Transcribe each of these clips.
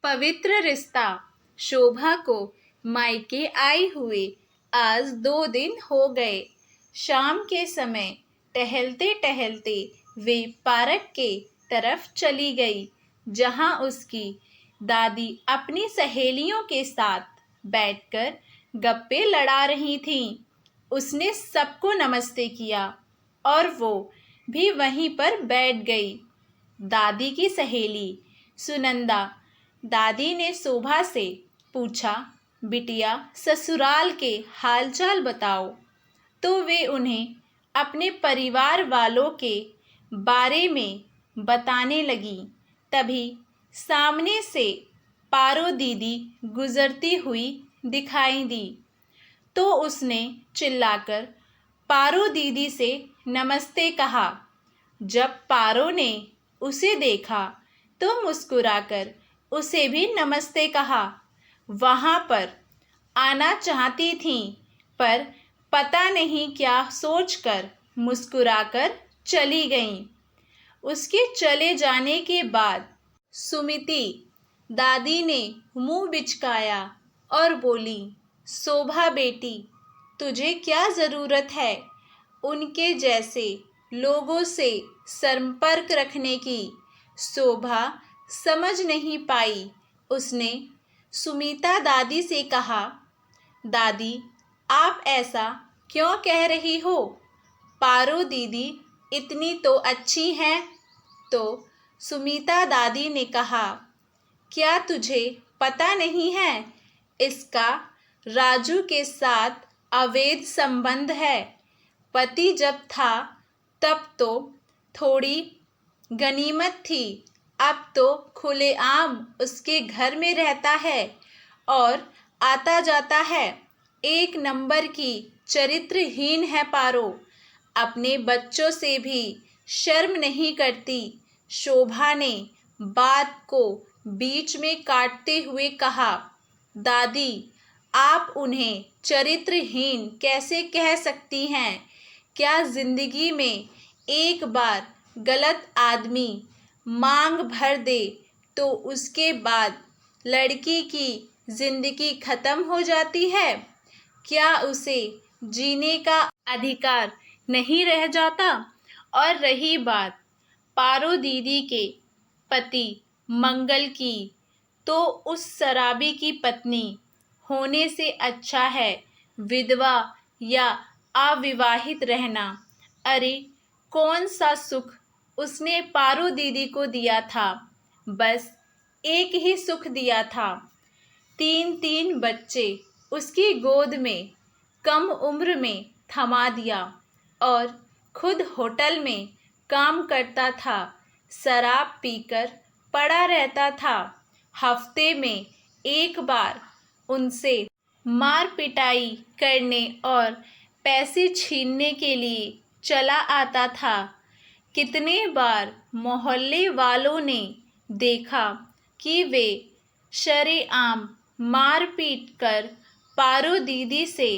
पवित्र रिश्ता। शोभा को मायके आए हुए आज 2 दिन हो गए। शाम के समय टहलते टहलते वे पार्क के तरफ चली गई, जहां उसकी दादी अपनी सहेलियों के साथ बैठकर गप्पे लड़ा रही थीं। उसने सबको नमस्ते किया और वो भी वहीं पर बैठ गई। दादी की सहेली सुनंदा दादी ने शोभा से पूछा, बिटिया ससुराल के हालचाल बताओ। तो वे उन्हें अपने परिवार वालों के बारे में बताने लगी। तभी सामने से पारो दीदी गुजरती हुई दिखाई दी, तो उसने चिल्लाकर पारो दीदी से नमस्ते कहा। जब पारो ने उसे देखा तो मुस्कुराकर उसे भी नमस्ते कहा। वहाँ पर आना चाहती थी, पर पता नहीं क्या सोचकर मुस्कुराकर चली गईं। उसके चले जाने के बाद सुमिति दादी ने मुंह बिचकाया और बोली, शोभा बेटी, तुझे क्या ज़रूरत है उनके जैसे लोगों से संपर्क रखने की। शोभा समझ नहीं पाई। उसने सुमिता दादी से कहा, दादी आप ऐसा क्यों कह रही हो? पारो दीदी इतनी तो अच्छी हैं। तो सुमिता दादी ने कहा, क्या तुझे पता नहीं है, इसका राजू के साथ अवैध संबंध है। पति जब था तब तो थोड़ी गनीमत थी, अब तो खुलेआम उसके घर में रहता है और आता जाता है। एक नंबर की चरित्रहीन है पारो, अपने बच्चों से भी शर्म नहीं करती। शोभा ने बात को बीच में काटते हुए कहा, दादी आप उन्हें चरित्रहीन कैसे कह सकती हैं? क्या जिंदगी में एक बार गलत आदमी मांग भर दे तो उसके बाद लड़की की जिंदगी खत्म हो जाती है? क्या उसे जीने का अधिकार नहीं रह जाता? और रही बात पारो दीदी के पति मंगल की, तो उस शराबी की पत्नी होने से अच्छा है विधवा या अविवाहित रहना। अरे कौन सा सुख उसने पारो दीदी को दिया था? बस एक ही सुख दिया था, 3 बच्चे उसकी गोद में कम उम्र में थमा दिया और खुद होटल में काम करता था, शराब पीकर पड़ा रहता था। हफ्ते में एक बार उनसे मार पिटाई करने और पैसे छीनने के लिए चला आता था। कितने बार मोहल्ले वालों ने देखा कि वे शरेआम मारपीट कर पारो दीदी से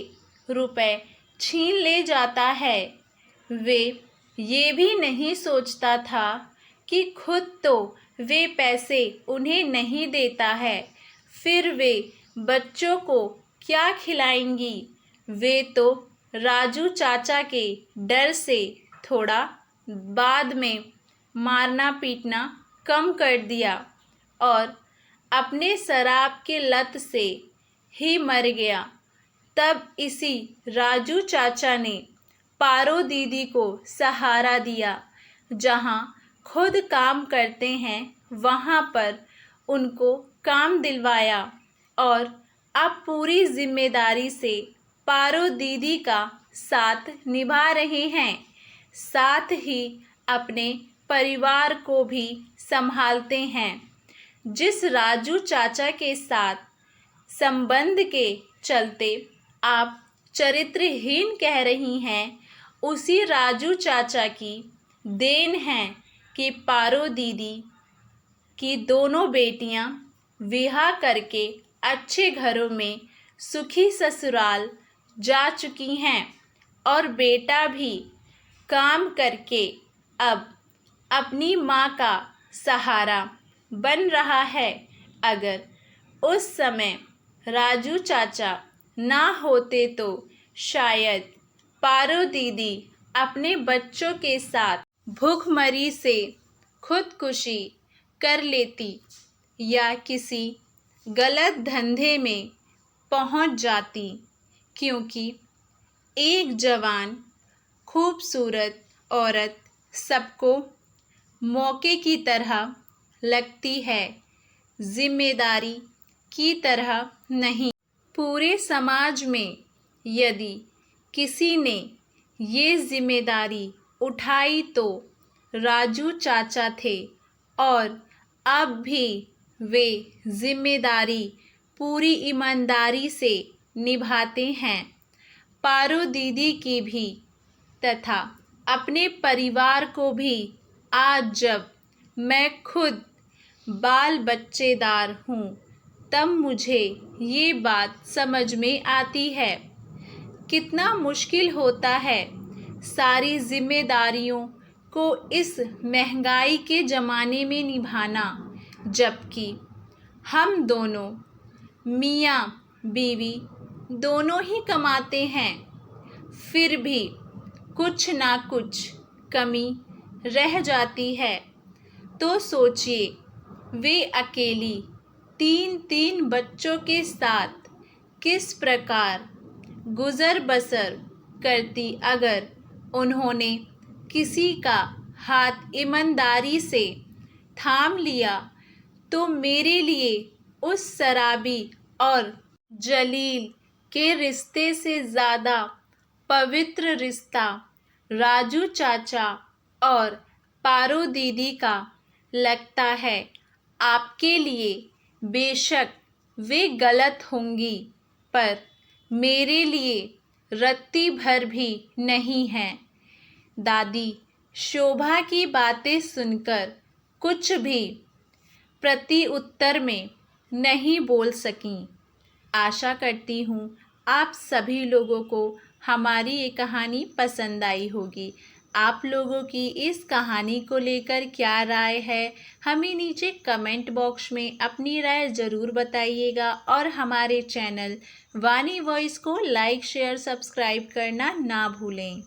रुपए छीन ले जाता है। वे ये भी नहीं सोचता था कि खुद तो वे पैसे उन्हें नहीं देता है, फिर वे बच्चों को क्या खिलाएंगी? वे तो राजू चाचा के डर से थोड़ा बाद में मारना पीटना कम कर दिया और अपने शराब के लत से ही मर गया। तब इसी राजू चाचा ने पारो दीदी को सहारा दिया। जहाँ खुद काम करते हैं वहाँ पर उनको काम दिलवाया और अब पूरी जिम्मेदारी से पारो दीदी का साथ निभा रहे हैं, साथ ही अपने परिवार को भी संभालते हैं। जिस राजू चाचा के साथ संबंध के चलते आप चरित्रहीन कह रही हैं, उसी राजू चाचा की देन है कि पारो दीदी की दोनों बेटियां विवाह करके अच्छे घरों में सुखी ससुराल जा चुकी हैं और बेटा भी काम करके अब अपनी माँ का सहारा बन रहा है। अगर उस समय राजू चाचा ना होते तो शायद पारो दीदी अपने बच्चों के साथ भूखमरी से खुदकुशी कर लेती या किसी गलत धंधे में पहुंच जाती, क्योंकि एक जवान खूबसूरत औरत सबको मौके की तरह लगती है, जिम्मेदारी की तरह नहीं। पूरे समाज में यदि किसी ने ये जिम्मेदारी उठाई तो राजू चाचा थे और अब भी वे जिम्मेदारी पूरी ईमानदारी से निभाते हैं। पारो दीदी की भी तथा अपने परिवार को भी आज जब मैं खुद बाल बच्चेदार हूँ तब मुझे ये बात समझ में आती है कितना मुश्किल होता है सारी जिम्मेदारियों को इस महंगाई के ज़माने में निभाना, जबकि हम दोनों मियाँ बीवी दोनों ही कमाते हैं, फिर भी कुछ ना कुछ कमी रह जाती है। तो सोचिए वे अकेली 3-3 बच्चों के साथ किस प्रकार गुज़र बसर करती अगर उन्होंने किसी का हाथ ईमानदारी से थाम लिया तो मेरे लिए उस शराबी और जलील के रिश्ते से ज़्यादा पवित्र रिश्ता राजू चाचा और पारो दीदी का लगता है। आपके लिए बेशक वे गलत होंगी पर मेरे लिए रत्ती भर भी नहीं हैं। दादी शोभा की बातें सुनकर कुछ भी प्रति उत्तर में नहीं बोल सकीं। आशा करती हूँ आप सभी लोगों को हमारी ये कहानी पसंद आई होगी। आप लोगों की इस कहानी को लेकर क्या राय है, हमें नीचे कमेंट बॉक्स में अपनी राय ज़रूर बताइएगा और हमारे चैनल वाणी वॉइस को लाइक शेयर सब्सक्राइब करना ना भूलें।